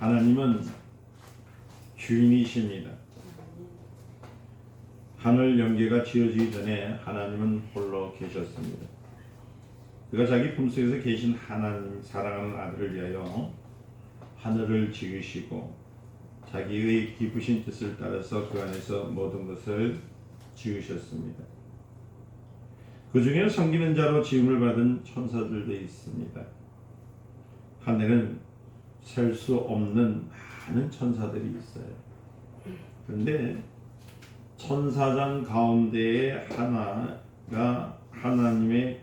하나님은 주인이십니다. 하늘 영계가 지어지기 전에 하나님은 홀로 계셨습니다. 그가 자기 품속에서 계신 하나님 사랑하는 아들을 위하여 하늘을 지으시고 자기의 기쁘신 뜻을 따라서 그 안에서 모든 것을 지으셨습니다. 그 중에는 섬기는 자로 지음을 받은 천사들도 있습니다. 하늘은 셀 수 없는 많은 천사들이 있어요. 그런데 천사장 가운데에 하나가 하나님의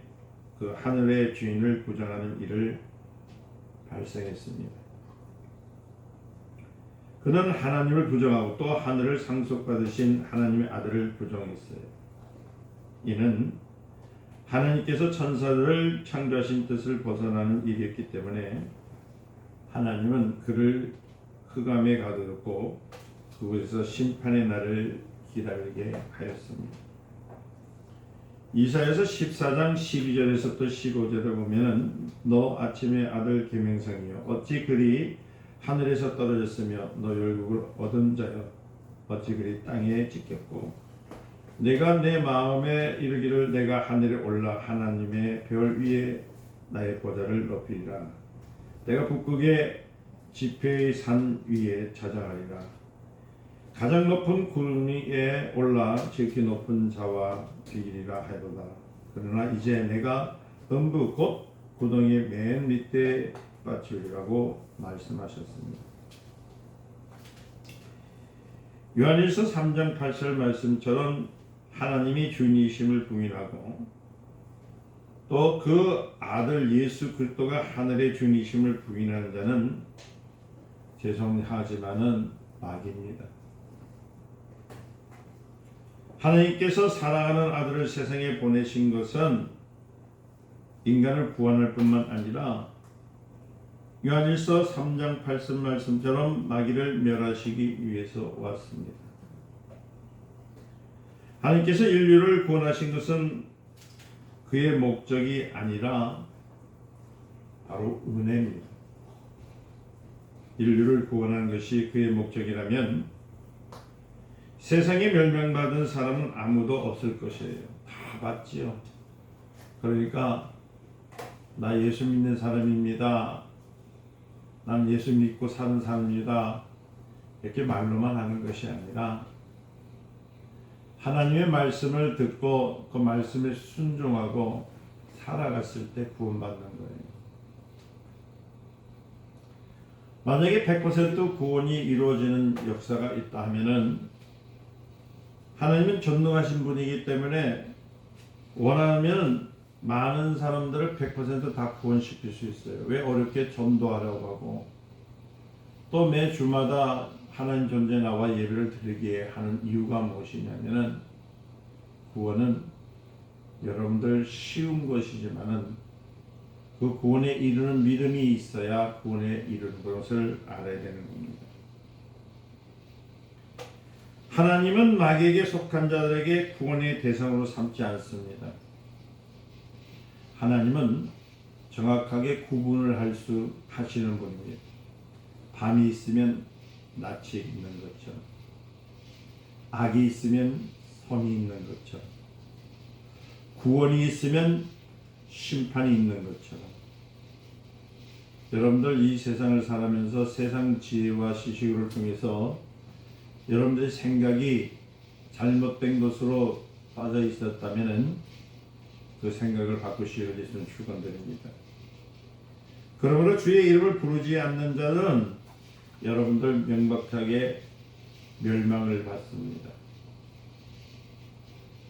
그 하늘의 주인을 부정하는 일을 발생했습니다. 그는 하나님을 부정하고 또 하늘을 상속받으신 하나님의 아들을 부정했어요. 이는 하나님께서 천사들을 창조하신 뜻을 벗어나는 일이었기 때문에 하나님은 그를 흑암에 가두었고 그곳에서 심판의 날을 기다리게 하였습니다. 이사야서 14장 12절에서부터 15절을 보면 너 아침의 아들 계명성이여 어찌 그리 하늘에서 떨어졌으며 너 열국을 얻은 자여 어찌 그리 땅에 찢겼고 내가 내 마음에 이르기를 내가 하늘에 올라 하나님의 별 위에 나의 보좌를 높이리라 내가 북극의 지폐의 산 위에 자장하리라 가장 높은 구름 위에 올라 지극히 높은 자와 비기리라 하도다 그러나 이제 내가 음부 곧 구덩이의 맨 밑에 빠지리라고 말씀하셨습니다. 요한일서 3장 8절 말씀처럼 하나님이 주인이심을 부인하고 또 그 아들 예수 그리스도가 하늘의 주인이심을 부인하는 자는 죄송하지만은 마귀입니다. 하나님께서 사랑하는 아들을 세상에 보내신 것은 인간을 구원할 뿐만 아니라 요한일서 3장 8절 말씀처럼 마귀를 멸하시기 위해서 왔습니다. 하나님께서 인류를 구원하신 것은 그의 목적이 아니라 바로 은혜입니다. 인류를 구원하는 것이 그의 목적이라면 세상에 멸망받은 사람은 아무도 없을 것이에요. 다 봤지요. 그러니까 나 예수 믿는 사람입니다. 난 예수 믿고 사는 사람입니다. 이렇게 말로만 하는 것이 아니라 하나님의 말씀을 듣고 그 말씀에 순종하고 살아갔을 때 구원받는 거예요. 만약에 100% 구원이 이루어지는 역사가 있다 하면은 하나님은 전능하신 분이기 때문에 원하면 많은 사람들을 100% 다 구원시킬 수 있어요. 왜 어렵게 전도하려고 하고 또 매 주마다 하나님 존재 나와 예배를 드리게 하는 이유가 무엇이냐면은 구원은 여러분들 쉬운 것이지만은 그 구원에 이르는 믿음이 있어야 구원에 이르는 것을 알아야 되는 겁니다. 하나님은 마귀에게 속한 자들에게 구원의 대상으로 삼지 않습니다. 하나님은 정확하게 구분을 하시는 분입니다. 밤이 있으면 낯이 있는 것처럼 악이 있으면 선이 있는 것처럼 구원이 있으면 심판이 있는 것처럼 여러분들 이 세상을 살아면서 세상 지혜와 지식을 통해서 여러분들의 생각이 잘못된 것으로 빠져 있었다면 그 생각을 바꾸시길 위해서는 축원드립니다. 그러므로 주의 이름을 부르지 않는 자는 여러분들 명백하게 멸망을 받습니다.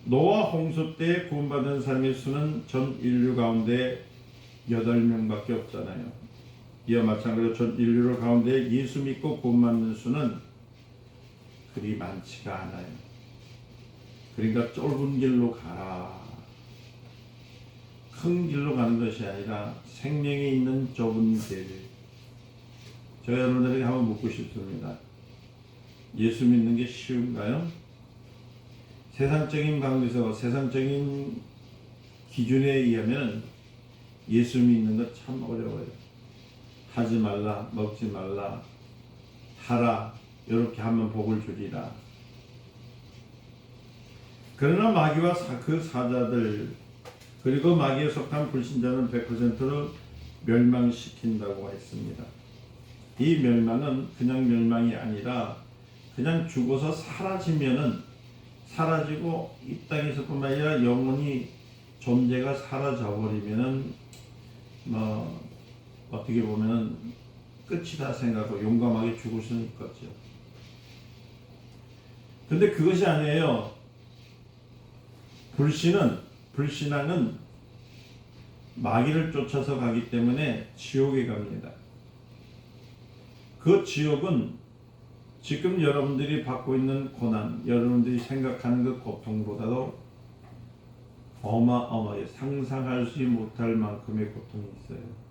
노아 홍수 때 구원받은 사람의 수는 전 인류 가운데 8명밖에 없잖아요. 이와 마찬가지로 전 인류 가운데 예수 믿고 구원받는 수는 그리 많지가 않아요. 그러니까 좁은 길로 가라. 큰 길로 가는 것이 아니라 생명이 있는 좁은 길. 저 여러분들에게 한번 묻고 싶습니다. 예수 믿는 게 쉬운가요? 세상적인 관계에서 세상적인 기준에 의하면 예수 믿는 것 참 어려워요. 하지 말라, 먹지 말라, 하라. 이렇게 하면 복을 주리라. 그러나 마귀와 그 사자들 그리고 마귀에 속한 불신자는 100%로 멸망시킨다고 했습니다. 이 멸망은 그냥 멸망이 아니라 그냥 죽어서 사라지면은 사라지고 이 땅에서뿐만 아니라 영원히 존재가 사라져버리면은 어떻게 보면은 끝이다 생각하고 용감하게 죽을 수는 있겠죠. 근데 그것이 아니에요. 불신앙은 마귀를 쫓아서 가기 때문에 지옥에 갑니다. 그 지옥은 지금 여러분들이 받고 있는 고난, 여러분들이 생각하는 그 고통보다도 어마어마하게 상상할 수 못할 만큼의 고통이 있어요.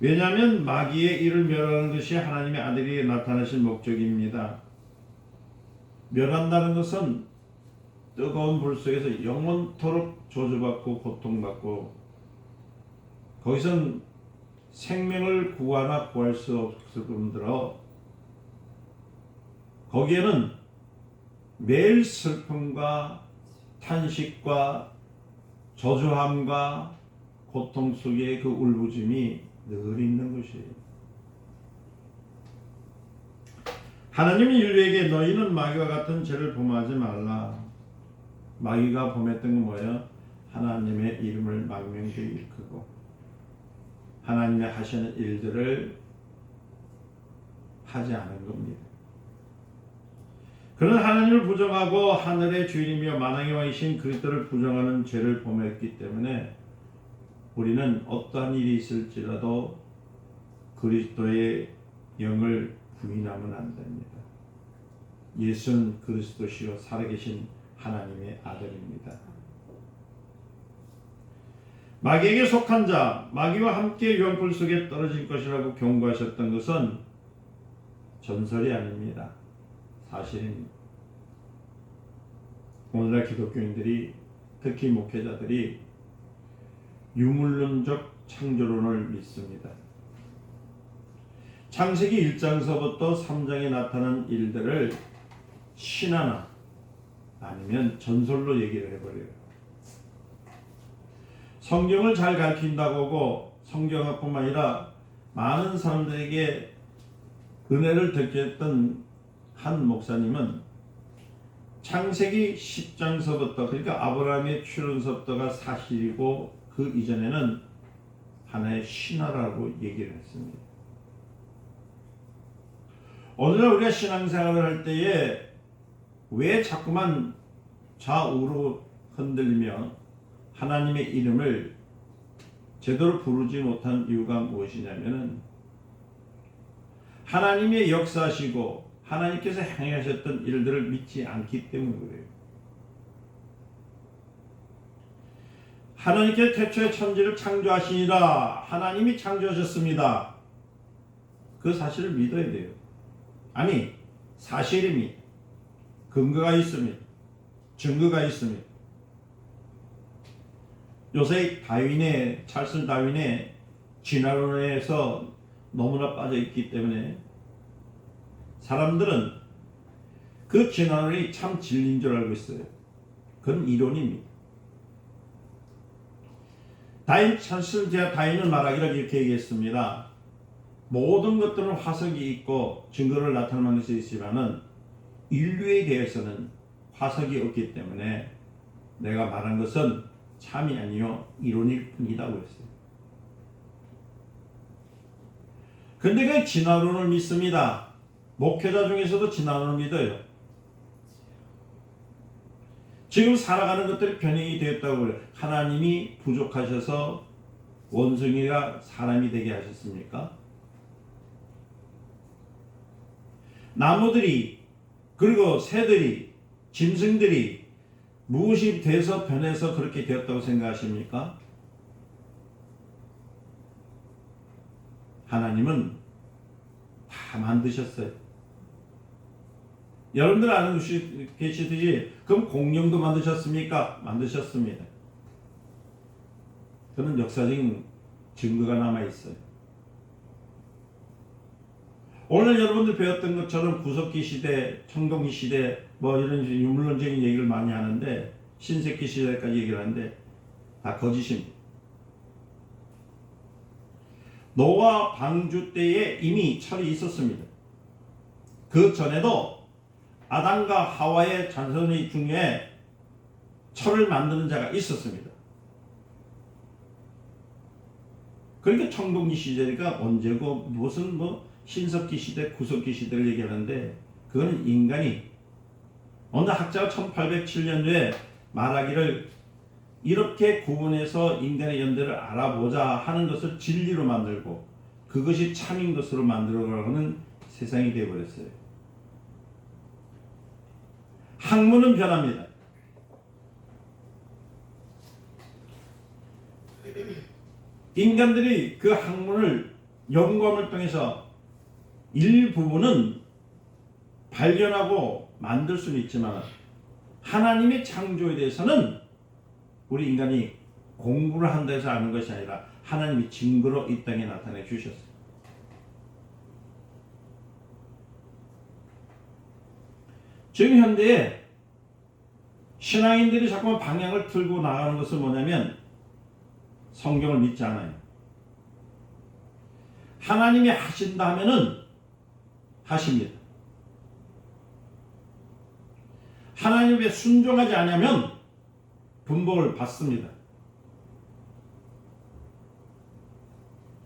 왜냐하면 마귀의 이를 멸하는 것이 하나님의 아들이 나타나신 목적입니다. 멸한다는 것은 뜨거운 불 속에서 영원토록 저주받고 고통받고 거기선 생명을 구하나 구할 수 없을 뿐더러 거기에는 매일 슬픔과 탄식과 저주함과 고통 속에 그 울부짖음이 늘 있는 것이에요. 하나님이 인류에게 너희는 마귀와 같은 죄를 범하지 말라. 마귀가 범했던 건 뭐예요? 하나님의 이름을 망명되이 일컫고 하나님이 하시는 일들을 하지 않은 겁니다. 그는 하나님을 부정하고 하늘의 주인이며 만왕의 왕이신 그리스도를 부정하는 죄를 범했기 때문에 우리는 어떠한 일이 있을지라도 그리스도의 영을 부인하면 안 됩니다. 예수는 그리스도시요 살아계신 하나님의 아들입니다. 마귀에게 속한 자, 마귀와 함께 유황불 속에 떨어질 것이라고 경고하셨던 것은 전설이 아닙니다. 사실입니다. 오늘날 기독교인들이 특히 목회자들이 유물론적 창조론을 믿습니다. 창세기 1장서부터 3장에 나타난 일들을 신화나 아니면 전설로 얘기를 해버려요. 성경을 잘 가르친다고 하고 성경뿐만 아니라 많은 사람들에게 은혜를 듣게 했던 한 목사님은 창세기 10장서부터 그러니까 아브라함의 출현서부터가 사실이고 그 이전에는 하나의 신화라고 얘기를 했습니다. 오늘날 우리가 신앙생활을 할 때에 왜 자꾸만 좌우로 흔들리며 하나님의 이름을 제대로 부르지 못한 이유가 무엇이냐면은 하나님의 역사시고 하나님께서 행하셨던 일들을 믿지 않기 때문에 그래요. 하나님께서 태초에 천지를 창조하시니라. 하나님이 창조하셨습니다. 그 사실을 믿어야 돼요. 아니, 사실입니다. 근거가 있습니다. 증거가 있습니다. 요새 찰스 다윈의 진화론에서 너무나 빠져있기 때문에 사람들은 그 진화론이 참 진리인 줄 알고 있어요. 그건 이론입니다. 찰스 다윈은 말하기를 이렇게 얘기했습니다. 모든 것들은 화석이 있고 증거를 나타내는 것이 있지만은 인류에 대해서는 화석이 없기 때문에 내가 말한 것은 참이 아니요 이론일 뿐이라고 했어요. 근데 그 진화론을 믿습니다. 목회자 중에서도 진화론을 믿어요. 지금 살아가는 것들이 변형이 되었다고 그래요. 하나님이 부족하셔서 원숭이가 사람이 되게 하셨습니까? 나무들이 그리고 새들이 짐승들이 무엇이 돼서 변해서 그렇게 되었다고 생각하십니까? 하나님은 다 만드셨어요. 여러분들 아는 것이 계시듯이 그럼 공룡도 만드셨습니까? 만드셨습니다. 그는 역사적인 증거가 남아있어요. 오늘 여러분들 배웠던 것처럼 구석기 시대, 청동기 시대 뭐 이런 유물론적인 얘기를 많이 하는데 신석기 시대까지 얘기를 하는데 다 거짓입니다. 노아 방주 때에 이미 철이 있었습니다. 그 전에도 아담과 하와의 자손의 중에 철을 만드는 자가 있었습니다. 그러니까 청동기 시대가 언제고 무슨 뭐 신석기 시대, 구석기 시대를 얘기하는데 그거는 인간이 어느 학자가 1807년도에 말하기를 이렇게 구분해서 인간의 연대를 알아보자 하는 것을 진리로 만들고 그것이 참인 것으로 만들어가는 세상이 되어버렸어요. 학문은 변합니다. 인간들이 그 학문을 연구함을 통해서 일부분은 발견하고 만들 수는 있지만 하나님의 창조에 대해서는 우리 인간이 공부를 한다 해서 아는 것이 아니라 하나님이 증거로 이 땅에 나타내 주셨어요. 지금 현대에 신앙인들이 자꾸만 방향을 틀고 나가는 것은 뭐냐면 성경을 믿지 않아요. 하나님이 하신다 하면은 하십니다. 하나님에 순종하지 않으면 분복을 받습니다.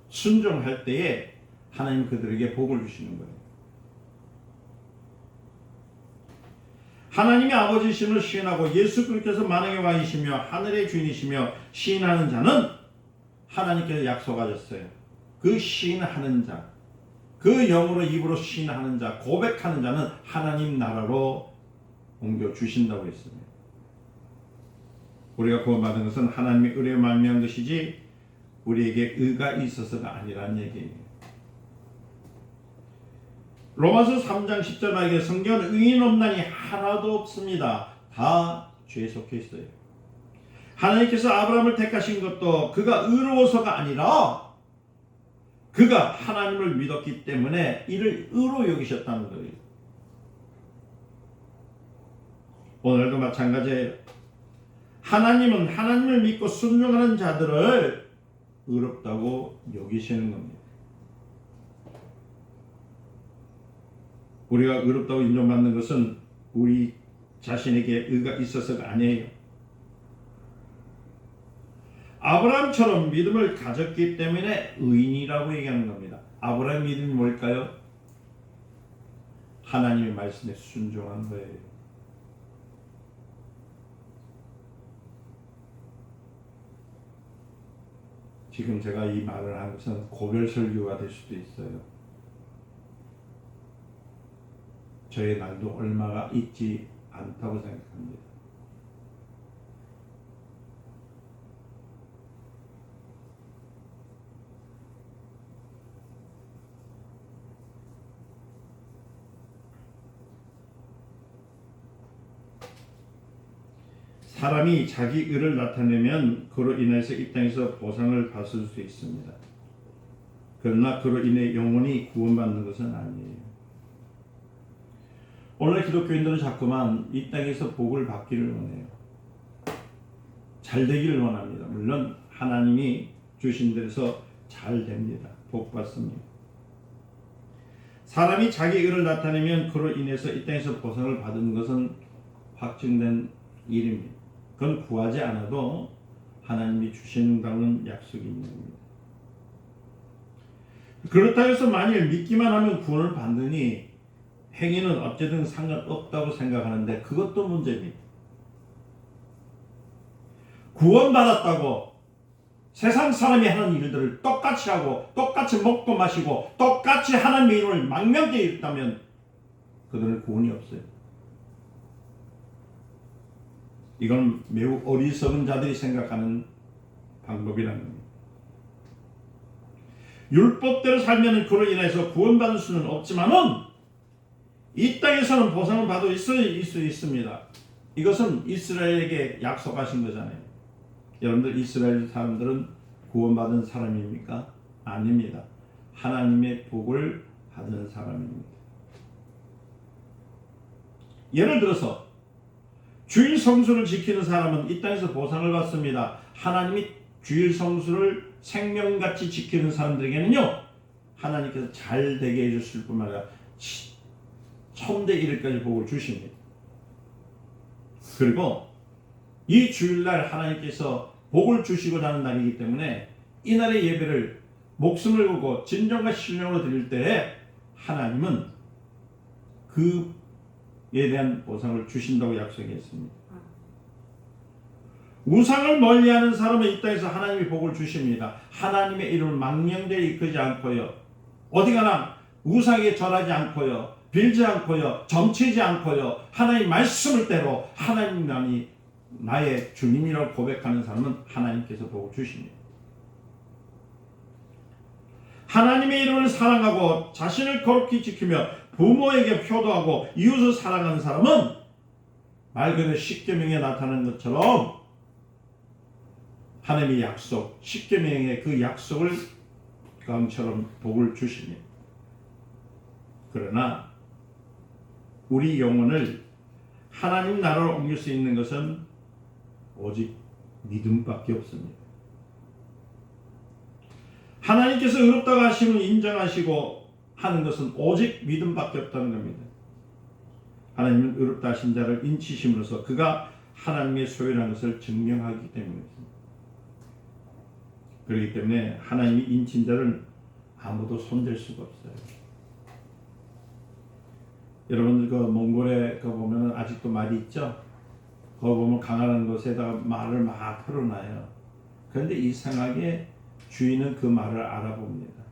순종할 때에 하나님 그들에게 복을 주시는 거예요. 하나님의 아버지심을 시인하고 예수 그리스도께서 만왕의 왕이시며 하늘의 주인이시며 시인하는 자는 하나님께서 약속하셨어요. 그 시인하는 자, 그 영으로 입으로 시인하는 자, 고백하는 자는 하나님 나라로 옮겨 주신다고 했습니다. 우리가 구원받은 것은 하나님의 의로 말미암은 것이지 우리에게 의가 있어서가 아니라는 얘기예요. 로마서 3장 10절 말기에 성경은 의인 없나니 하나도 없습니다. 다 죄에 속해 있어요. 하나님께서 아브라함을 택하신 것도 그가 의로워서가 아니라 그가 하나님을 믿었기 때문에 이를 의로 여기셨다는 거예요. 오늘도 마찬가지예요. 하나님은 하나님을 믿고 순종하는 자들을 의롭다고 여기시는 겁니다. 우리가 의롭다고 인정받는 것은 우리 자신에게 의가 있어서가 아니에요. 아브라함처럼 믿음을 가졌기 때문에 의인이라고 얘기하는 겁니다. 아브라함 믿음이 뭘까요? 하나님의 말씀에 순종한 거예요. 지금 제가 이 말을 한 것은 고별 설교가 될 수도 있어요. 저의 날도 얼마가 있지 않다고 생각합니다. 사람이 자기 의를 나타내면 그로 인해서 이 땅에서 보상을 받을 수 있습니다. 그러나 그로 인해 영원히 구원받는 것은 아니에요. 오늘 기독교인들은 자꾸만 이 땅에서 복을 받기를 원해요. 잘 되기를 원합니다. 물론 하나님이 주신 데서 잘 됩니다. 복 받습니다. 사람이 자기 의를 나타내면 그로 인해서 이 땅에서 보상을 받는 것은 확증된 일입니다. 그건 구하지 않아도 하나님이 주신다는 약속이 있는 겁니다. 그렇다고 해서 만일 믿기만 하면 구원을 받느니 행위는 어쨌든 상관없다고 생각하는데 그것도 문제입니다. 구원받았다고 세상 사람이 하는 일들을 똑같이 하고 똑같이 먹고 마시고 똑같이 하나님의 이름을 망명되어 있다면 그들은 구원이 없어요. 이건 매우 어리석은 자들이 생각하는 방법이라는 겁니다. 율법대로 살면 그로 인해서 구원받을 수는 없지만은 이 땅에서는 보상을 받을 수 있습니다. 이것은 이스라엘에게 약속하신 거잖아요. 여러분들 이스라엘 사람들은 구원받은 사람입니까? 아닙니다. 하나님의 복을 받은 사람입니다. 예를 들어서 주일 성수를 지키는 사람은 이 땅에서 보상을 받습니다. 하나님이 주일 성수를 생명같이 지키는 사람들에게는요, 하나님께서 잘 되게 해주실 뿐만 아니라 1000대 1까지 복을 주십니다. 그리고 이 주일날 하나님께서 복을 주시고자 하는 날이기 때문에 이 날의 예배를 목숨을 걸고 진정과 신령으로 드릴 때에 하나님은 그에 대한 보상을 주신다고 약속했습니다. 우상을 멀리하는 사람은 이 땅에서 하나님이 복을 주십니다. 하나님의 이름을 망령되이 이끌지 않고요, 어디 가나 우상에 절하지 않고요, 빌지 않고요, 점치지 않고요, 하나님 말씀을 대로 하나님만이 나의 주님이라고 고백하는 사람은 하나님께서 복을 주십니다. 하나님의 이름을 사랑하고 자신을 거룩히 지키며 부모에게 효도하고 이웃을 사랑하는 사람은 말 그대로 십계명에 나타나는 것처럼 하나님의 약속, 십계명의 그 약속을 강처럼 복을 주십니다. 그러나 우리 영혼을 하나님 나라로 옮길 수 있는 것은 오직 믿음밖에 없습니다. 하나님께서 의롭다고 하심을 인정하시고 하는 것은 오직 믿음밖에 없다는 겁니다. 하나님은 의롭다 하신 자를 인치심으로써 그가 하나님의 소유라는 것을 증명하기 때문입니다. 그렇기 때문에 하나님이 인친 자를 아무도 손댈 수가 없어요. 여러분들 그 몽골에 그 보면 아직도 말이 있죠. 거기 보면 강한 곳에다가 말을 막 풀어놔요. 그런데 이상하게 주인은 그 말을 알아봅니다.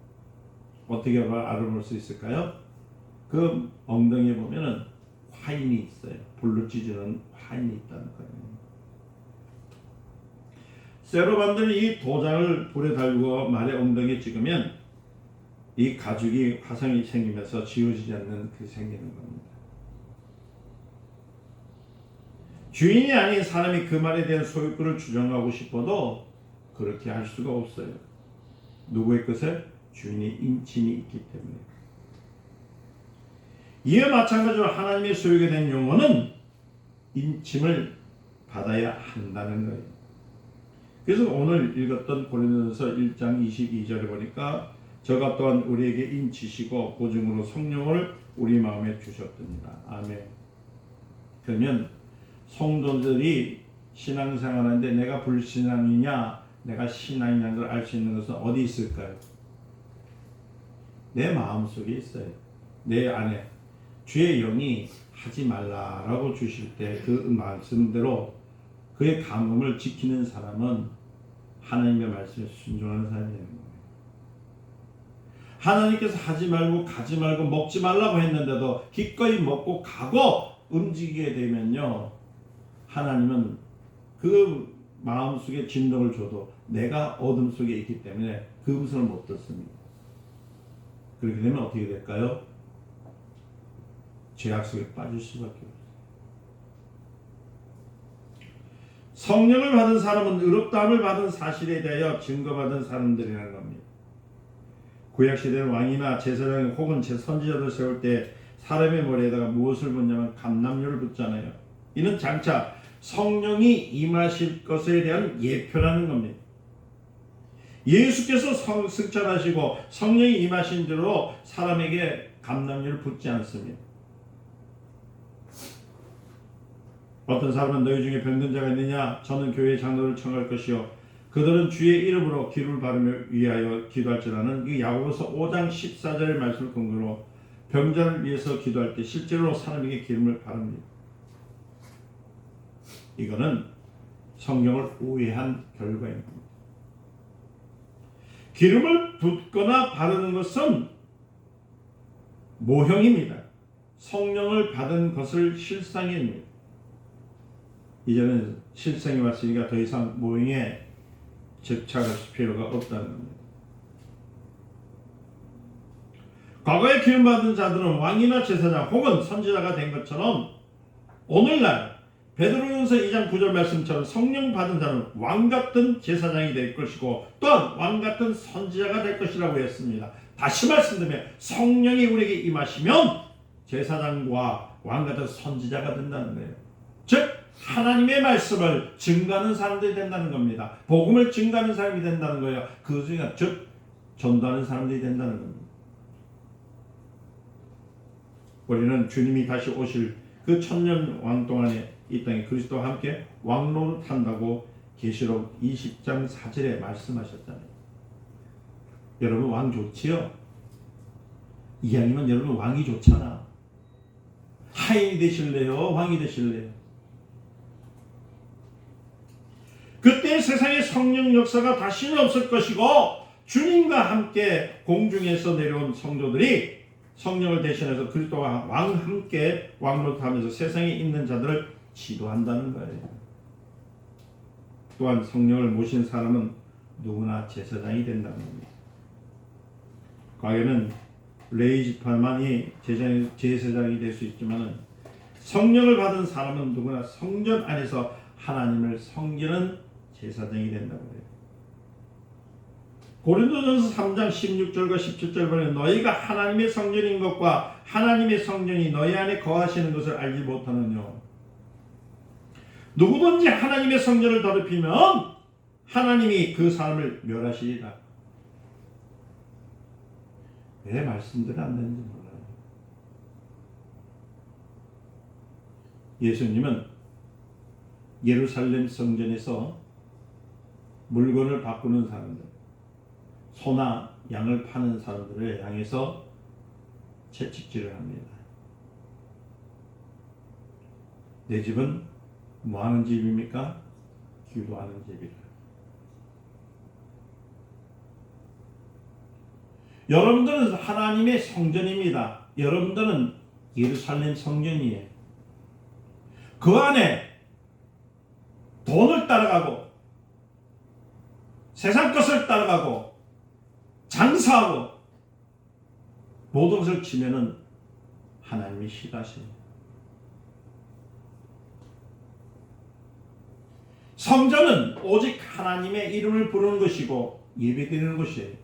어떻게 알아볼 수 있을까요? 그 엉덩이에 보면은 화인이 있어요. 불로 찢어놓은 화인이 있다는 거예요. 쇠로 만든 이 도장을 불에 달고 말의 엉덩이에 찍으면 이 가죽이 화상이 생기면서 지워지지 않는 그 생기는 겁니다. 주인이 아닌 사람이 그 말에 대한 소유권을 주장하고 싶어도 그렇게 할 수가 없어요. 누구의 것에? 주인의 인친이 있기 때문에. 이와 마찬가지로 하나님의 소유가 된 영혼은 인침을 받아야 한다는 거예요. 그래서 오늘 읽었던 고린도전서 1장 22절에 보니까 저가 또한 우리에게 인치시고 보증으로 성령을 우리 마음에 주셨답니다. 아멘. 그러면 성도들이 신앙생활하는데 내가 불신앙이냐 내가 신앙이냐는 걸 알 수 있는 것은 어디 있을까요? 내 마음속에 있어요. 내 안에 주의 영이 하지 말라라고 주실 때 그 말씀대로 그의 감흥을 지키는 사람은 하나님의 말씀에 순종하는 사람이라는 거예요. 하나님께서 하지 말고 가지 말고 먹지 말라고 했는데도 기꺼이 먹고 가고 움직이게 되면요, 하나님은 그 마음속에 진동을 줘도 내가 어둠 속에 있기 때문에 그 음성을 못 듣습니다. 그렇게 되면 어떻게 될까요? 죄악 속에 빠질 수밖에 없어요. 성령을 받은 사람은 의롭다함을 받은 사실에 대하여 증거받은 사람들이라는 겁니다. 구약시대는 왕이나 제사장 혹은 선지자를 세울 때 사람의 머리에다가 무엇을 붓냐면 감람류를 붓잖아요. 이는 장차 성령이 임하실 것에 대한 예표라는 겁니다. 예수께서 승천하시고 성령이 임하신 대로 사람에게 감람류를 붓지 않습니다. 어떤 사람은 너희 중에 병든 자가 있느냐? 저는 교회의 장로를 청할 것이요 그들은 주의 이름으로 기름을 바르며 위하여 기도할지라는 이 야고보서 5장 14절의 말씀을 근거로 병자를 위해서 기도할 때 실제로 사람에게 기름을 바릅니다. 이거는 성경을 오해한 결과입니다. 기름을 붓거나 바르는 것은 모형입니다. 성령을 받은 것을 실상입니다. 이제는 실상이 왔으니까 더 이상 모형에 집착할 필요가 없다는 겁니다. 과거에 기름받은 자들은 왕이나 제사장 혹은 선지자가 된 것처럼 오늘날 베드로전서 2장 9절 말씀처럼 성령 받은 자는 왕같은 제사장이 될 것이고 또한 왕같은 선지자가 될 것이라고 했습니다. 다시 말씀드리면 성령이 우리에게 임하시면 제사장과 왕같은 선지자가 된다는 거예요. 즉 하나님의 말씀을 증거하는 사람들이 된다는 겁니다. 복음을 증거하는 사람이 된다는 거예요. 그 중에 즉 전도하는 사람들이 된다는 겁니다. 우리는 주님이 다시 오실 그 천년 왕 동안에 이 땅에 그리스도와 함께 왕로를 탄다고 계시록 20장 4절에 말씀하셨잖아요. 여러분 왕 좋지요? 이왕이면 여러분 왕이 좋잖아. 하인이 되실래요? 왕이 되실래요? 그때 세상에 성령 역사가 다시는 없을 것이고 주님과 함께 공중에서 내려온 성도들이 성령을 대신해서 그리스도와 왕 함께 왕으로 타면서 세상에 있는 자들을 지도한다는 거예요. 또한 성령을 모신 사람은 누구나 제사장이 된다는 겁니다. 과거에는 레위 지파만이 제사장이 될 수 있지만 성령을 받은 사람은 누구나 성전 안에서 하나님을 섬기는 제사장이 된다고 해요. 고린도전서 3장 16절과 17절 보면 너희가 하나님의 성전인 것과 하나님의 성전이 너희 안에 거하시는 것을 알지 못하느뇨. 누구든지 하나님의 성전을 더럽히면 하나님이 그 사람을 멸하시리라. 왜 말씀들이 안 되는지 몰라요. 예수님은 예루살렘 성전에서 물건을 바꾸는 사람들, 소나 양을 파는 사람들을 향해서 채찍질을 합니다. 내 집은 뭐 하는 집입니까? 기도하는 집이라. 여러분들은 하나님의 성전입니다. 여러분들은 예루살렘 성전이에요. 그 안에 돈을 따라가고 세상 것을 따라가고 장사하고 모든 것을 치면은 하나님이 싫어하세요. 성전은 오직 하나님의 이름을 부르는 것이고 예배드리는 것이에요.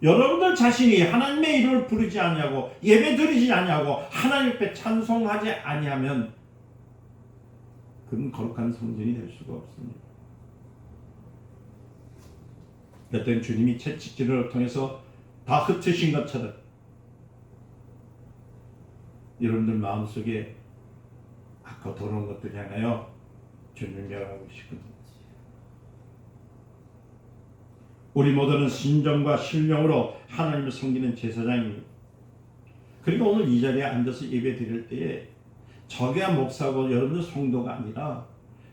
여러분들 자신이 하나님의 이름을 부르지 않냐고 예배드리지 않냐고 하나님 앞에 찬송하지 아니하면 그건 거룩한 성전이 될 수가 없습니다. 그때 주님이 채찍질을 통해서 다 흩으신 것처럼 여러분들 마음속에 아까 더러운 것들 향하여 주님을 멸하고 싶거든요. 우리 모두는 신정과 신령으로 하나님을 섬기는 제사장입니다. 그리고 오늘 이 자리에 앉아서 예배 드릴 때에 저게야 목사고 여러분들 성도가 아니라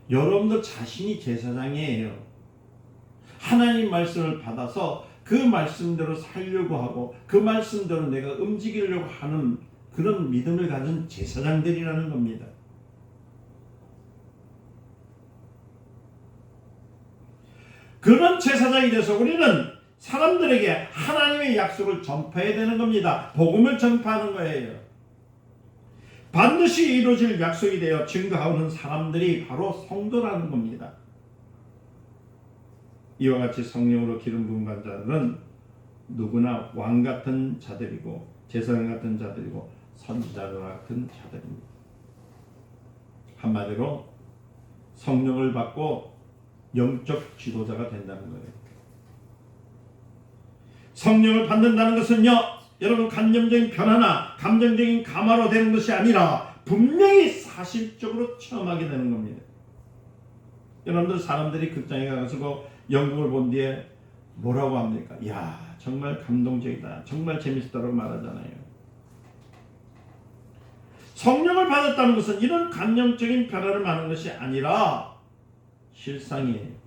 여러분들 자신이 제사장이에요. 하나님 말씀을 받아서 그 말씀대로 살려고 하고 그 말씀대로 내가 움직이려고 하는 그런 믿음을 가진 제사장들이라는 겁니다. 그런 제사장이 돼서 우리는 사람들에게 하나님의 약속을 전파해야 되는 겁니다. 복음을 전파하는 거예요. 반드시 이루어질 약속이 되어 증거하는 사람들이 바로 성도라는 겁니다. 이와 같이 성령으로 기름 부은 자들은 누구나 왕 같은 자들이고 제사장 같은 자들이고 선지자 같은 자들입니다. 한마디로 성령을 받고 영적 지도자가 된다는 거예요. 성령을 받는다는 것은요, 여러분 감정적인 변화나 감정적인 감화로 되는 것이 아니라 분명히 사실적으로 체험하게 되는 겁니다. 여러분들 사람들이 극장에 가서 연극을 본 뒤에 뭐라고 합니까? 야, 정말 감동적이다. 정말 재밌었다고 말하잖아요. 성령을 받았다는 것은 이런 감정적인 변화를 말하는 것이 아니라 실상이에요.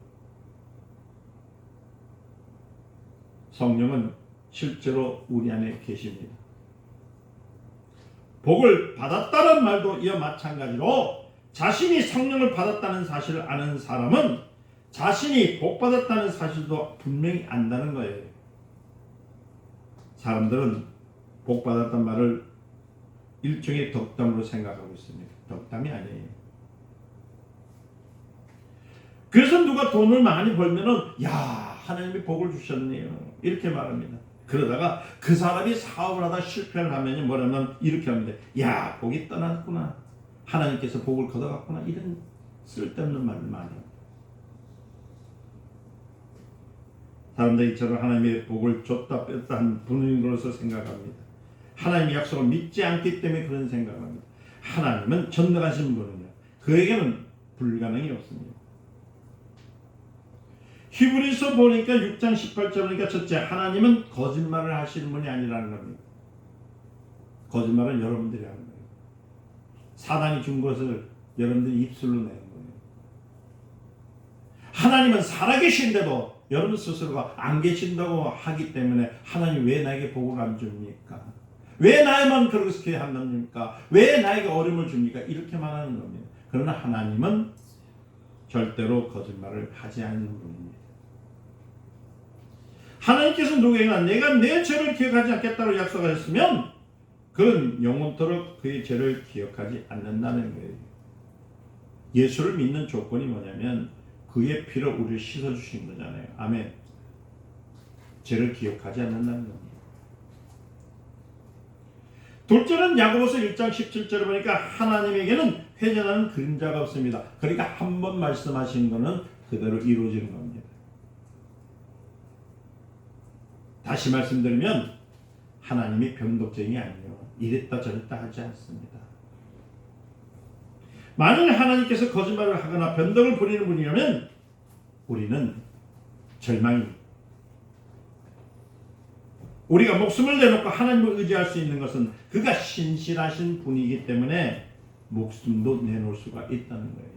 성령은 실제로 우리 안에 계십니다. 복을 받았다는 말도 이와 마찬가지로 자신이 성령을 받았다는 사실을 아는 사람은 자신이 복 받았다는 사실도 분명히 안다는 거예요. 사람들은 복 받았단 말을 일종의 덕담으로 생각하고 있습니다. 덕담이 아니에요. 그래서 누가 돈을 많이 벌면은 야, 하나님이 복을 주셨네요 이렇게 말합니다. 그러다가 그 사람이 사업을 하다 실패를 하면 뭐냐면 이렇게 합니다. 야, 복이 떠났구나, 하나님께서 복을 걷어갔구나, 이런 쓸데없는 말을 많이 합니다. 사람들이 이처럼 하나님의 복을 줬다 뺐다 한 분으로서 생각합니다. 하나님의 약속을 믿지 않기 때문에 그런 생각을 합니다. 하나님은 전능하신 분이요, 그에게는 불가능이 없습니다. 히브리서 보니까 6장 18절 보니까 첫째, 하나님은 거짓말을 하시는 분이 아니라는 겁니다. 거짓말은 여러분들이 하는 거예요. 사단이 준 것을 여러분들이 입술로 내는 거예요. 하나님은 살아계신데도 여러분 스스로가 안 계신다고 하기 때문에 하나님 왜 나에게 복을 안 줍니까? 왜 나에만 그렇게 한답니까? 왜 나에게 어려움을 줍니까? 이렇게 말하는 겁니다. 그러나 하나님은 절대로 거짓말을 하지 않는 분입니다. 하나님께서 누구에게나 내가 내 죄를 기억하지 않겠다고 약속하셨으면 그는 영원토록 그의 죄를 기억하지 않는다는 거예요. 예수를 믿는 조건이 뭐냐면 그의 피로 우리를 씻어주신 거잖아요. 아멘. 죄를 기억하지 않는다는 겁니다. 둘째는 야고보서 1장 17절을 보니까 하나님에게는 회전하는 그림자가 없습니다. 그러니까 한 번 말씀하신 것은 그대로 이루어지는 겁니다. 다시 말씀드리면 하나님이 변덕쟁이 아니에요. 이랬다 저랬다 하지 않습니다. 만일 하나님께서 거짓말을 하거나 변덕을 부리는 분이라면 우리는 절망입니다. 우리가 목숨을 내놓고 하나님을 의지할 수 있는 것은 그가 신실하신 분이기 때문에 목숨도 내놓을 수가 있다는 거예요.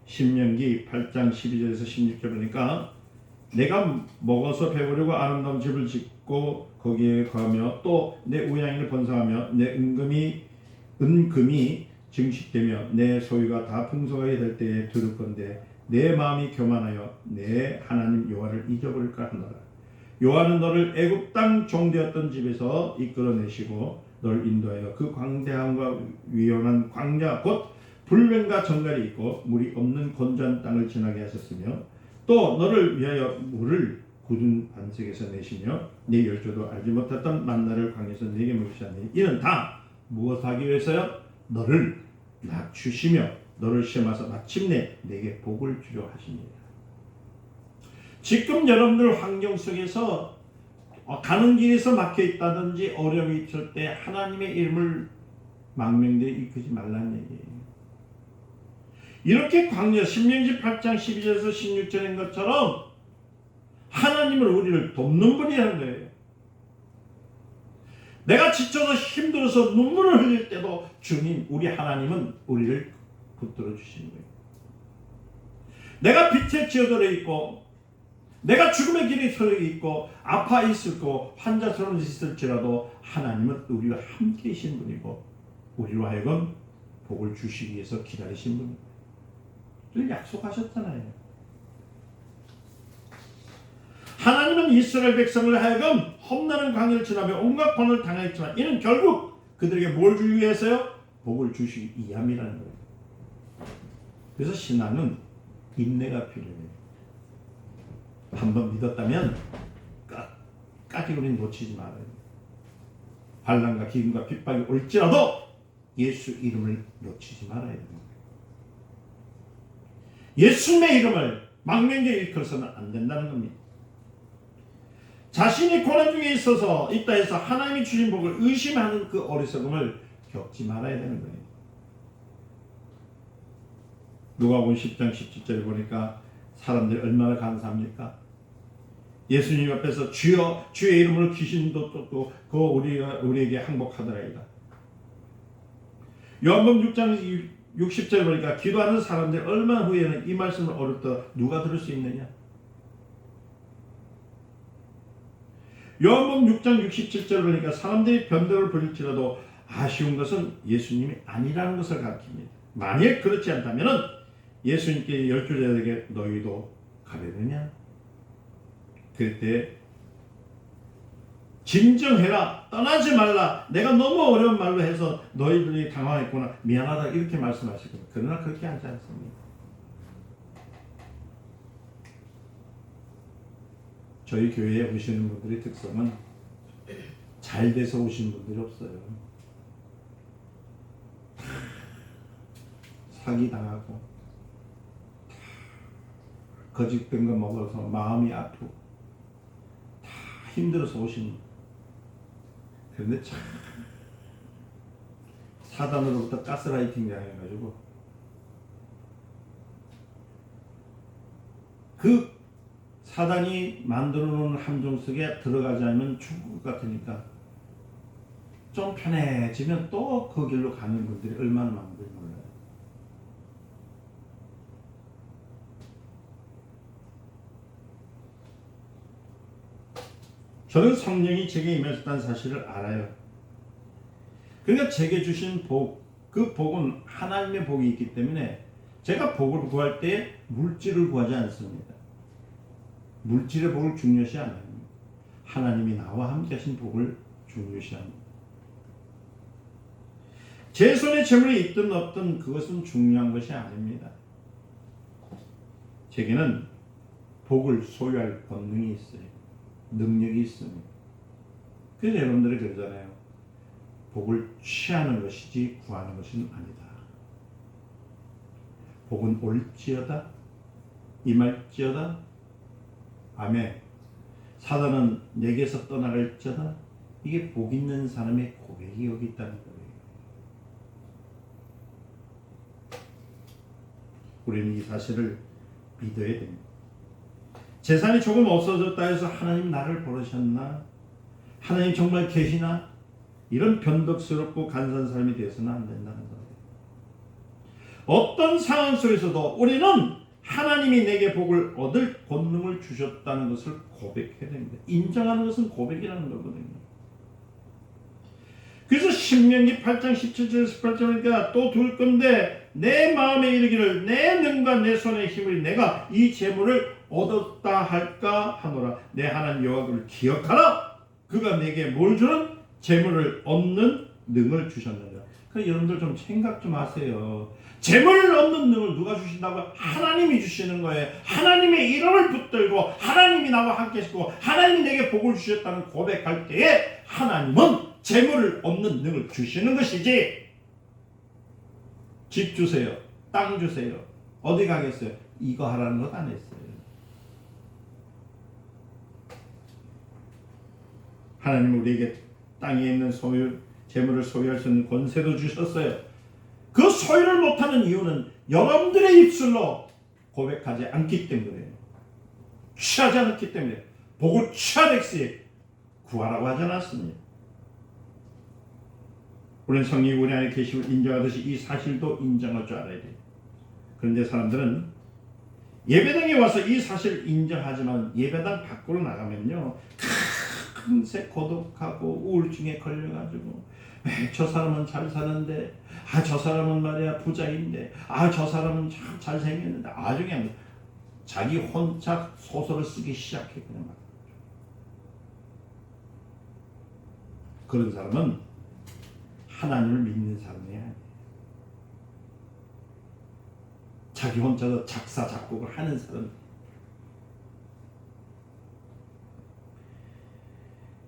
신명기 8장 12절에서 16절 보니까 내가 먹어서 배부르고 아름다운 집을 짓고 거기에 거하며 또 내 우양이를 번성하며 내 은금이 증식되며 내 소유가 다 풍성하게 될 때에 들을 건데 내 마음이 교만하여 내 하나님 여호와를 잊어버릴까 하노라. 여호와는 너를 애굽 땅 종되었던 집에서 이끌어내시고 너를 인도하여 그 광대함과 위험한 광야 곧 불변과 정갈이 있고 물이 없는 건조한 땅을 지나게 하셨으며 또 너를 위하여 물을 굳은 반석에서 내시며 네 열조도 알지 못했던 만나를 광야에서 네게 먹이셨니. 이는 다 무엇하기 위해서요? 너를 낮추시며 너를 시험하사 마침내 네게 복을 주려 하십니다. 지금 여러분들 환경 속에서 가는 길에서 막혀 있다든지 어려움이 있을 때 하나님의 이름을 망명되어 이끄지 말라는 얘기예요. 이렇게 광야 신명기 8장 12절에서 16절인 것처럼 하나님은 우리를 돕는 분이라는 거예요. 내가 지쳐서 힘들어서 눈물을 흘릴 때도 주님 우리 하나님은 우리를 붙들어 주시는 거예요. 내가 빛에 치어들어 있고 내가 죽음의 길에 서 있고 아파 있을 거 환자처럼 있을지라도 하나님은 우리와 함께 계신 분이고 우리로 하여금 복을 주시기 위해서 기다리신 분입니다. 약속하셨잖아요. 하나님은 이스라엘 백성을 하여금 험난한 광야를 지나며 온갖 고난을 당하였지만 이는 결국 그들에게 뭘 주기 위해서요? 복을 주시기 위함이라는 거예요. 그래서 신앙은 인내가 필요해요. 한번 믿었다면 끝까지 우리는 놓치지 말아요. 환난과 기근과 핍박이 올지라도 예수 이름을 놓치지 말아야 됩니다. 예수님의 이름을 망명되어 일컬어서는 안 된다는 겁니다. 자신이 고난 중에 있어서 있다 해서 하나님이 주신 복을 의심하는 그 어리석음을 겪지 말아야 되는 거예요. 누가복음 10장 17절에 보니까 사람들이 얼마나 감사합니까? 예수님 앞에서 주여 주의 이름으로 귀신도 쫓고 그거 우리에게 항복하더라이다. 요한복음 6장 60절 보니까 기도하는 사람들 얼마 후에는 이 말씀을 어렵다 누가 들을 수 있느냐? 요한복음 6장 67절 보니까 사람들이 변덕을 부릴지라도 아쉬운 것은 예수님이 아니라는 것을 가르칩니다. 만약 그렇지 않다면 예수님께 열조자에게 너희도 가려느냐? 그때 진정해라. 떠나지 말라. 내가 너무 어려운 말로 해서 너희들이 당황했구나. 미안하다. 이렇게 말씀하실 겁니다. 그러나 그렇게 하지 않습니다. 저희 교회에 오시는 분들의 특성은 잘 돼서 오신 분들이 없어요. 사기당하고 거짓된 거 먹어서 마음이 아프고 다 힘들어서 오신 분. 그런데 참 사단으로부터 가스라이팅 당해가지고 그 사단이 만들어 놓은 함정 속에 들어가지 않으면 죽을 것 같으니까 좀 편해지면 또 그 길로 가는 분들이 얼마나 많은지 몰라요. 저는 성령이 제게 임하셨다는 사실을 알아요. 그러니까 제게 주신 복, 그 복은 하나님의 복이 있기 때문에 제가 복을 구할 때 물질을 구하지 않습니다. 물질의 복을 중요시 안 합니다. 하나님이 나와 함께 하신 복을 중요시합니다. 제 손에 재물이 있든 없든 그것은 중요한 것이 아닙니다. 제게는 복을 소유할 권능이 있어요. 능력이 있습니다. 그래서 여러분들이 그러잖아요. 복을 취하는 것이지 구하는 것은 아니다. 복은 올지어다 임할지어다. 아멘. 사단은 내게서 떠나갈지어다. 이게 복 있는 사람의 고백이 여기 있다는 거예요. 우리는 이 사실을 믿어야 됩니다. 재산이 조금 없어졌다 해서 하나님 나를 버리셨나? 하나님 정말 계시나? 이런 변덕스럽고 간사한 삶이 되어서는 안 된다는 거예요. 어떤 상황 속에서도 우리는 하나님이 내게 복을 얻을 권능을 주셨다는 것을 고백해야 됩니다. 인정하는 것은 고백이라는 거거든요. 그래서 신명기 8장 17절 18절이니까 또 둘 건데 내 마음에 이르기를 내 능과 내 손의 힘을 내가 이 재물을 얻었다 할까 하노라. 내 하나님 여호와를 기억하라. 그가 내게 뭘 주는? 재물을 얻는 능을 주셨느니라. 그래서 여러분들 좀 생각 좀 하세요. 재물을 얻는 능을 누가 주신다고? 하나님이 주시는 거예요. 하나님의 이름을 붙들고 하나님이 나와 함께 하시고 하나님이 내게 복을 주셨다는 고백할 때에 하나님은 재물을 얻는 능을 주시는 것이지, 집 주세요, 땅 주세요, 어디 가겠어요, 이거 하라는 것 안 했어요. 하나님은 우리에게 땅에 있는 소유, 재물을 소유할 수 있는 권세도 주셨어요. 그 소유를 못하는 이유는 여러분들의 입술로 고백하지 않기 때문에, 취하지 않기 때문에, 복을 취하듯이 구하라고 하지 않았습니다. 우리는 성령이 우리 안에 계심을 인정하듯이 이 사실도 인정할 줄 알아야 돼요. 그런데 사람들은 예배당에 와서 이 사실을 인정하지만 예배당 밖으로 나가면요, 금세 고독하고 우울증에 걸려가지고 저 사람은 잘 사는데, 저 사람은 말이야 부자인데, 저 사람은 참 잘생겼는데, 그냥 자기 혼자 소설을 쓰기 시작했구나. 그런 사람은 하나님을 믿는 사람이 아니에요. 자기 혼자서 작사 작곡을 하는 사람.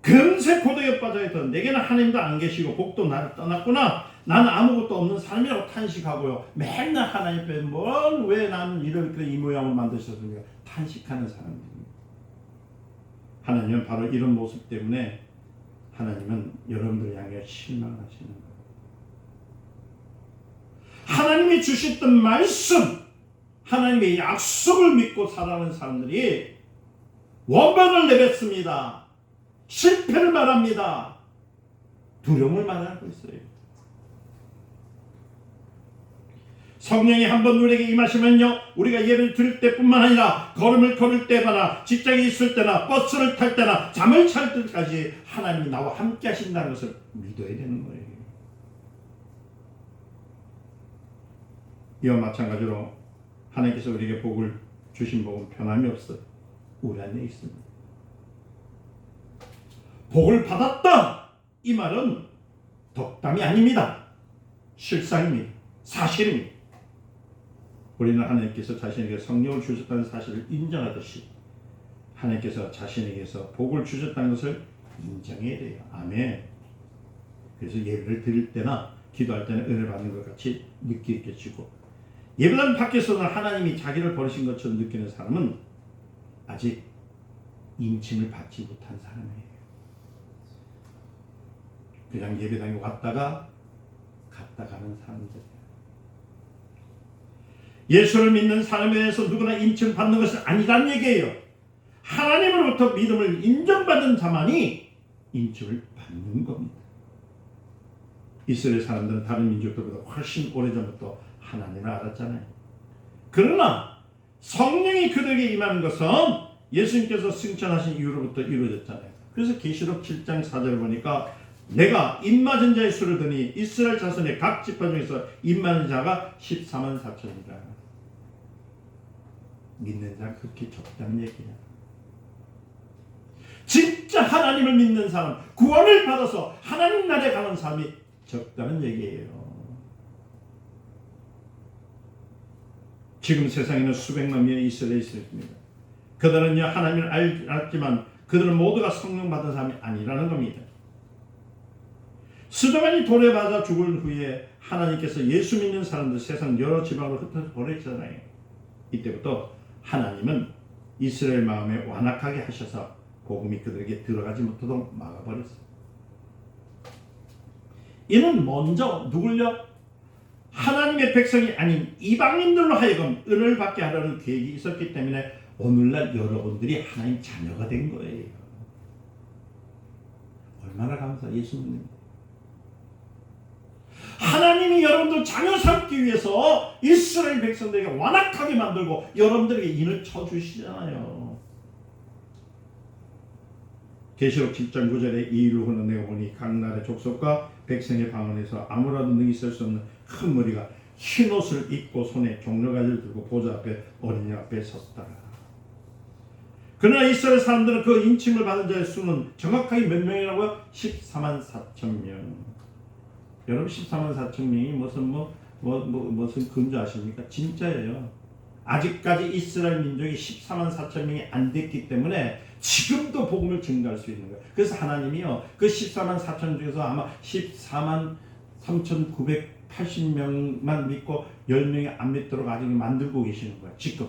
금세 고독에 빠져있던 내게는 하나님도 안 계시고 복도 나를 떠났구나. 나는 아무것도 없는 사람이라고 탄식하고요. 맨날 하나님 앞에 왜 나는 이렇게 이 모양을 만드셨습니까? 탄식하는 사람들입니다. 하나님은 바로 이런 모습 때문에 하나님은 여러분들 향해 실망하시는 거예요. 하나님이 주셨던 말씀, 하나님의 약속을 믿고 살아가는 사람들이 원망을 내뱉습니다. 실패를 말합니다. 두려움을 말하고 있어요. 성령이 한번 우리에게 임하시면요, 우리가 예배를 드릴 때뿐만 아니라 걸음을 걸을 때나 직장에 있을 때나 버스를 탈 때나 잠을 잘 때까지 하나님이 나와 함께 하신다는 것을 믿어야 되는 거예요. 이와 마찬가지로 하나님께서 우리에게 복을 주신 복은 변함이 없어요. 우리 안에 있습니다. 복을 받았다. 이 말은 덕담이 아닙니다. 실상입니다. 사실입니다. 우리는 하나님께서 자신에게 성령을 주셨다는 사실을 인정하듯이 하나님께서 자신에게서 복을 주셨다는 것을 인정해야 돼요. 아멘. 그래서 예배를 드릴 때나 기도할 때는 은혜를 받는 것 같이 느끼게 주고, 예배당 밖에서는 하나님이 자기를 버리신 것처럼 느끼는 사람은 아직 인침을 받지 못한 사람이에요. 그냥 예배당에 왔다가 갔다 가는 사람들이에요. 예수를 믿는 사람에 대해서 누구나 인침 받는 것은 아니란 얘기예요. 하나님으로부터 믿음을 인정받은 자만이 인침을 받는 겁니다. 이스라엘 사람들은 다른 민족들보다 훨씬 오래전부터 하나님을 알았잖아요. 그러나 성령이 그들에게 임하는 것은 예수님께서 승천하신 이후로부터 이루어졌잖아요. 그래서 계시록 7장 4절을 보니까 내가 입맞은 자의 수를 드니 이스라엘 자손의 각 지파 중에서 입맞은 자가 14만 4천이라. 믿는 자가 그렇게 적다는 얘기야. 진짜 하나님을 믿는 사람, 구원을 받아서 하나님 나라에 가는 사람이 적다는 얘기예요. 지금 세상에는 수백만 명의 이스라엘이 있습니다. 그들은요 하나님을 알았지만 그들은 모두가 성령 받은 사람이 아니라는 겁니다. 스데반이 돌에 맞아 죽을 후에 하나님께서 예수 믿는 사람들 세상 여러 지방으로 흩어져 보냈잖아요. 이때부터 하나님은 이스라엘 마음에 완악하게 하셔서 복음이 그들에게 들어가지 못하도록 막아버렸어요. 이는 먼저 누굴요? 하나님의 백성이 아닌 이방인들로 하여금 은혜를 받게 하려는 계획이 있었기 때문에 오늘날 여러분들이 하나님 자녀가 된 거예요. 얼마나 감사. 예수 믿는 거예요. 하나님이 여러분들 자녀 삼기 위해서 이스라엘 백성들에게 완악하게 만들고 여러분들에게 인을 쳐주시잖아요. 계시록 7장 9절에 이 일로 흘러내어 보니 각 나라의 족속과 백성의 방언에서 아무라도 능히 쓸 수 없는 큰 무리가 흰 옷을 입고 손에 종려가지를 들고 보좌 앞에 어린이 앞에 섰다. 그러나 이스라엘 사람들은 그 인침을 받은 자의 수는 정확하게 몇 명이라고요? 14만 4천 명. 여러분 14만 4천 명이 무슨 근주 아십니까? 진짜예요. 아직까지 이스라엘 민족이 14만 4천 명이 안 됐기 때문에 지금도 복음을 증가할 수 있는 거예요. 그래서 하나님이요 그 14만 4천 중에서 아마 14만 3,980명만 믿고 10명이 안 믿도록 아직 만들고 계시는 거예요. 지금.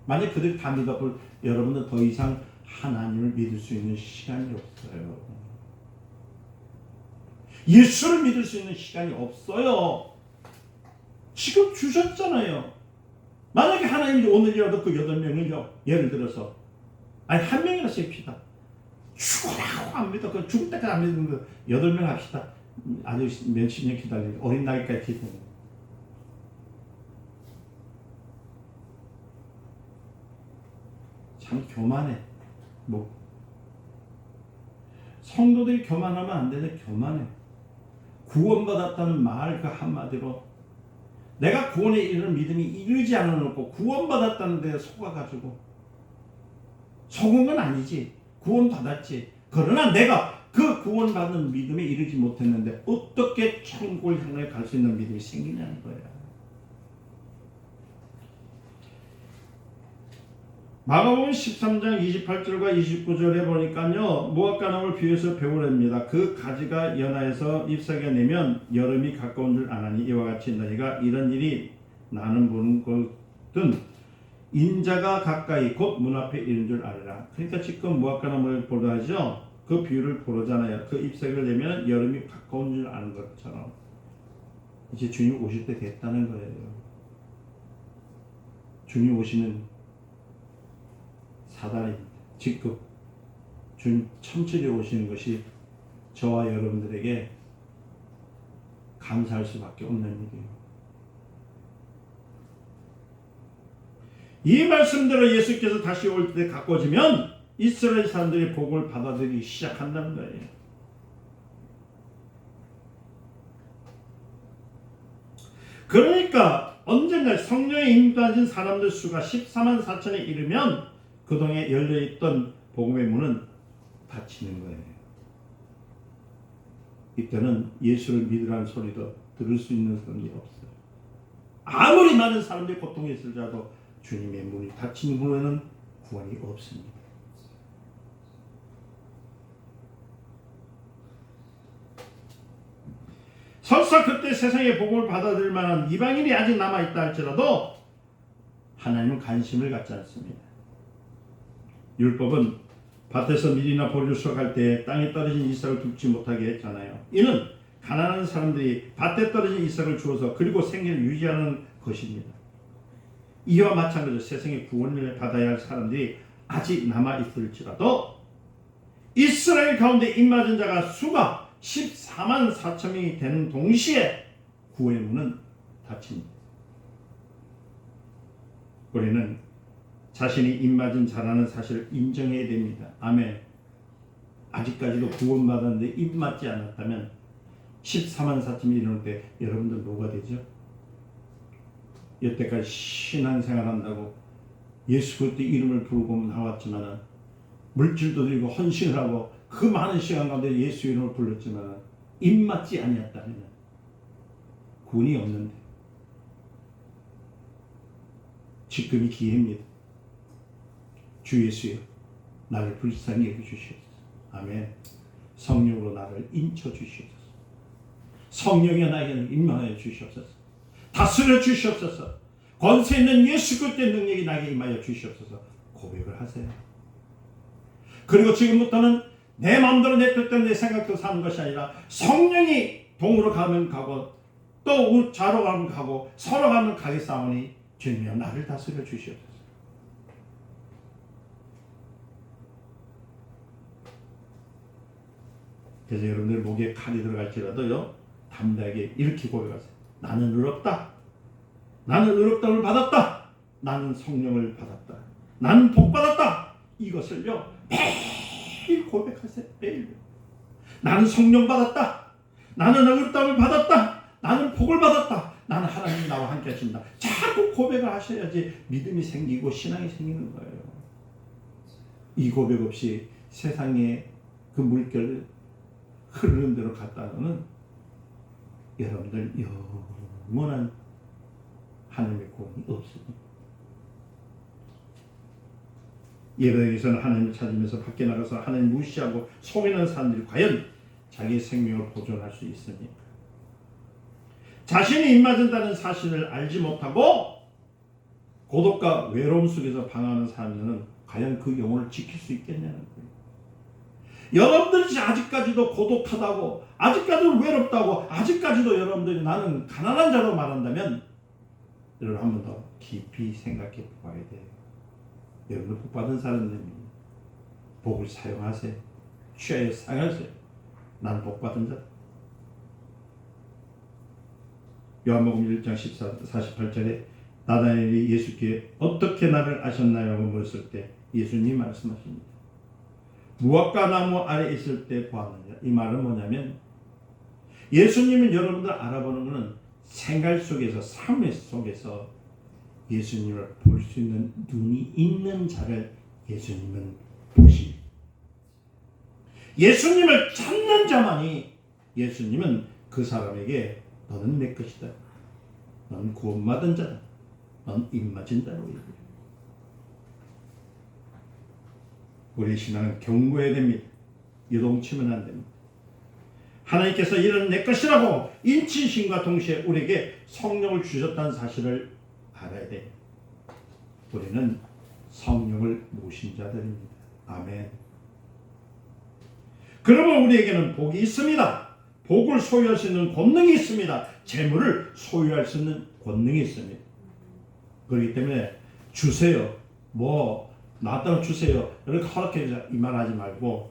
만약 그들이 다 믿어볼 여러분은 더 이상 하나님을 믿을 수 있는 시간이 없어요. 예수를 믿을 수 있는 시간이 없어요. 지금 주셨잖아요. 만약에 하나님이 오늘이라도 그 8명을요 예를 들어서 아니 한 명이나 셉시다. 죽으라고 안 믿어. 그 죽을 때까지 안 믿는 거 8명 합시다. 아주 몇십 년 기다리는 어린 나이까지 기다리는. 참 교만해. 성도들이 교만하면 안 되는데 교만해. 구원받았다는 말 그 한마디로 내가 구원에 이르는 믿음이 이르지 않아놓고 구원받았다는 데 속아가지고 속은 건 아니지. 구원받았지. 그러나 내가 그 구원받는 믿음에 이르지 못했는데 어떻게 천국을 향해 갈 수 있는 믿음이 생기냐는 거야. 마가복음 13장 28절과 29절에 보니까요 무화과나무를 비유해서 배우랍니다. 그 가지가 연하여서 잎사귀가 내면 여름이 가까운 줄 아나니 이와 같이 너희가 이런 일이 나는 보는 것은 인자가 가까이 곧 문 앞에 이른 줄 알아라. 그러니까 지금 무화과나무를 보라죠. 그 비유를 보러잖아요. 그 잎사귀를 내면 여름이 가까운 줄 아는 것처럼 이제 주님 오실 때 됐다는 거예요. 주님 오시는 사단입니다. 지금 주님 천천히 오시는 것이 저와 여러분들에게 감사할 수밖에 없는 일이에요. 이 말씀대로 예수께서 다시 올 때 가까워지면 이스라엘 사람들이 복을 받아들이기 시작한다는 거예요. 그러니까 언젠가 성령에 임받은 사람들 수가 14만 4천에 이르면 그동안에 열려있던 복음의 문은 닫히는 거예요. 이때는 예수를 믿으라는 소리도 들을 수 있는 사람이 없어요. 아무리 많은 사람들이 고통에 있을지라도 주님의 문이 닫힌 후에는 구원이 없습니다. 설사 그때 세상의 복음을 받아들일 만한 이방인이 아직 남아있다 할지라도 하나님은 관심을 갖지 않습니다. 율법은 밭에서 밀이나 보리를 수확할 때 땅에 떨어진 이삭을 줍지 못하게 했잖아요. 이는 가난한 사람들이 밭에 떨어진 이삭을 주어서 그리고 생계를 유지하는 것입니다. 이와 마찬가지로 세상의 구원을 받아야 할 사람들이 아직 남아있을지라도 이스라엘 가운데 입맞은 자가 수가 14만 4천 명이 되는 동시에 구원의 문은 닫힙니다. 우리는 자신이 입맞은 자라는 사실을 인정해야 됩니다. 아멘. 아직까지도 구원받았는데 입맞지 않았다면 14만 4천이 이럴 때 여러분들 뭐가 되죠? 여태까지 신앙생활 한다고 예수 그리스도 이름을 부르고 나왔지만 물질도 들이고 헌신을 하고 그 많은 시간 가운데 예수 이름을 불렀지만 입맞지 아니었다면 구원이 없는데 지금이 기회입니다. 주 예수여 나를 불쌍히 여겨주시옵소서. 아멘. 성령으로 나를 인쳐 주시옵소서. 성령의 나에게는 임하여 주시옵소서. 다스려 주시옵소서. 권세 있는 예수 그리스도의 능력이 나에게 임하여 주시옵소서. 고백을 하세요. 그리고 지금부터는 내 마음대로 내 뜻대로 내 생각대로 사는 것이 아니라 성령이 동으로 가면 가고 또 좌로 가면 가고 서로 가면 가겠사오니 주님이여 나를 다스려 주시옵소서. 그래서 여러분들 목에 칼이 들어갈지라도요 담대하게 이렇게 고백하세요. 나는 의롭다. 나는 의롭다를 받았다. 나는 성령을 받았다. 나는 복 받았다. 이것을요 매일 고백하세요. 매일. 나는 성령 받았다. 나는 의롭다를 받았다. 나는 복을 받았다. 나는 하나님이 나와 함께 하신다. 자꾸 고백을 하셔야지 믿음이 생기고 신앙이 생기는 거예요. 이 고백 없이 세상에 그 물결 흐르는 대로 갔다가는 여러분들 영원한 하나님의 구원이 없습니다. 예배당에서는 하나님을 찾으면서 밖에 나가서 하나님 무시하고 속이는 사람들이 과연 자기의 생명을 보존할 수 있습니까? 자신이 입맞은다는 사실을 알지 못하고 고독과 외로움 속에서 방황하는 사람들은 과연 그 영혼을 지킬 수 있겠냐는 거예요. 여러분들이 아직까지도 고독하다고 아직까지도 외롭다고 아직까지도 여러분들이 나는 가난한 자로 말한다면 여러분 한 번 더 깊이 생각해 봐야 돼요. 여러분 복 받은 사람들입니다. 복을 사용하세요. 취하여 사용하세요. 난 복 받은 자. 요한복음 1장 48절에 나다나엘이 예수께 어떻게 나를 아셨나요? 하고 물었을 때 예수님이 말씀하십니다. 무화과 나무 아래 있을 때 보았느냐. 이 말은 뭐냐면 예수님은 여러분들 알아보는 것은 생활 속에서 삶 속에서 예수님을 볼 수 있는 눈이 있는 자를 예수님은 보십니다. 예수님을 찾는 자만이 예수님은 그 사람에게 너는 내 것이다. 넌 구원받은 자다. 넌 입맞은 자로 얘기해요. 우리의 신앙은 경고해야 됩니다. 요동치면 안 됩니다. 하나님께서 이런 내 것이라고 인치심과 동시에 우리에게 성령을 주셨다는 사실을 알아야 돼요. 우리는 성령을 모신 자들입니다. 아멘. 그러면 우리에게는 복이 있습니다. 복을 소유할 수 있는 권능이 있습니다. 재물을 소유할 수 있는 권능이 있습니다. 그렇기 때문에 주세요. 나한테 주세요. 이렇게 허락해서 이 말 하지 말고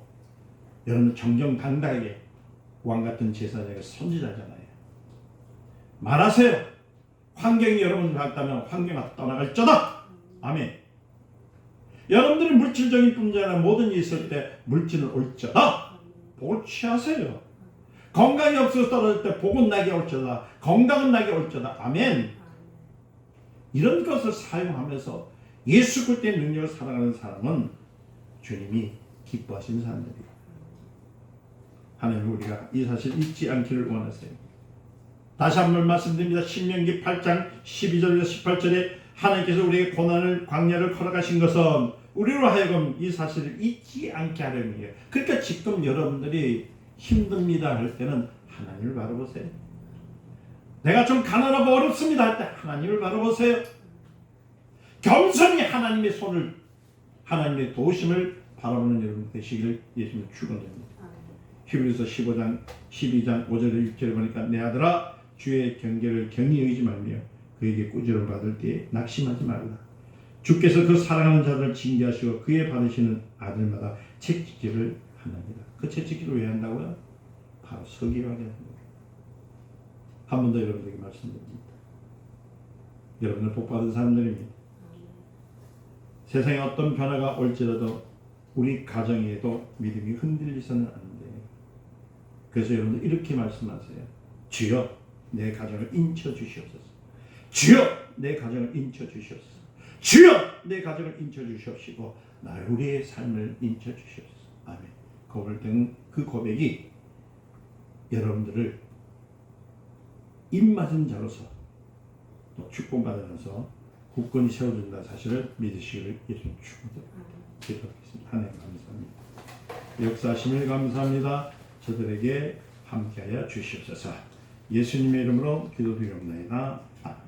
여러분 정정당당하게 왕같은 제사장의 선지자잖아요. 말하세요. 환경이 여러분을 봤다면 환경아 떠나갈지어다. 아멘. 여러분들이 물질적인 뿐만 아니라 모든 일이 있을 때 물질은 올지어다. 복을 취하세요. 건강이 없어서 떨어질 때 복은 나게 올지어다. 건강은 나게 올지어다. 아멘. 이런 것을 사용하면서 예수 그리스도의 능력을 살아가는 사람은 주님이 기뻐하시는 사람들이에요. 하나님 우리가 이 사실 잊지 않기를 원하세요. 다시 한번 말씀드립니다. 신명기 8장 12절에서 18절에 하나님께서 우리에게 고난을 광야를 걸어가신 것은 우리로 하여금 이 사실을 잊지 않게 하려는. 그러니까 지금 여러분들이 힘듭니다 할 때는 하나님을 바라보세요. 내가 좀 가난하고 어렵습니다 할 때 하나님을 바라보세요. 겸손히 하나님의 손을, 하나님의 도우심을 바라보는 여러분 되시기를 예수님 축원합니다. 히브리서 15장 12장 5절에 6절에 보니까 내 아들아 주의 경계를 경히 여기지 말며 그에게 꾸지람 받을 때에 낙심하지 말라. 주께서 그 사랑하는 자들을 징계하시고 그의 받으시는 아들마다 책짓기를 하나이다. 그 책짓기를 왜 한다고요? 바로 서기하게 합니다. 한 번 더 여러분에게 말씀드립니다. 여러분은 복받은 사람들입니다. 세상에 어떤 변화가 올지라도 우리 가정에도 믿음이 흔들리서는 안 돼요. 그래서 여러분들 이렇게 말씀하세요. 주여 내 가정을 인쳐 주시옵소서. 주여 내 가정을 인쳐 주시옵소서. 주여 내 가정을 인쳐 주시옵시고 나의 우리의 삶을 인쳐 주시옵소서. 아멘. 그 고백이 여러분들을 입맞은 자로서 또 축복받으면서 굳건히 세워준다 사실을 믿으시기를 예수님 축복드립니다. 기도하겠습니다. 하나님 감사합니다. 역사하심을 감사합니다. 저들에게 함께하여 주시옵소서. 예수님의 이름으로 기도드리옵나이다. 아멘.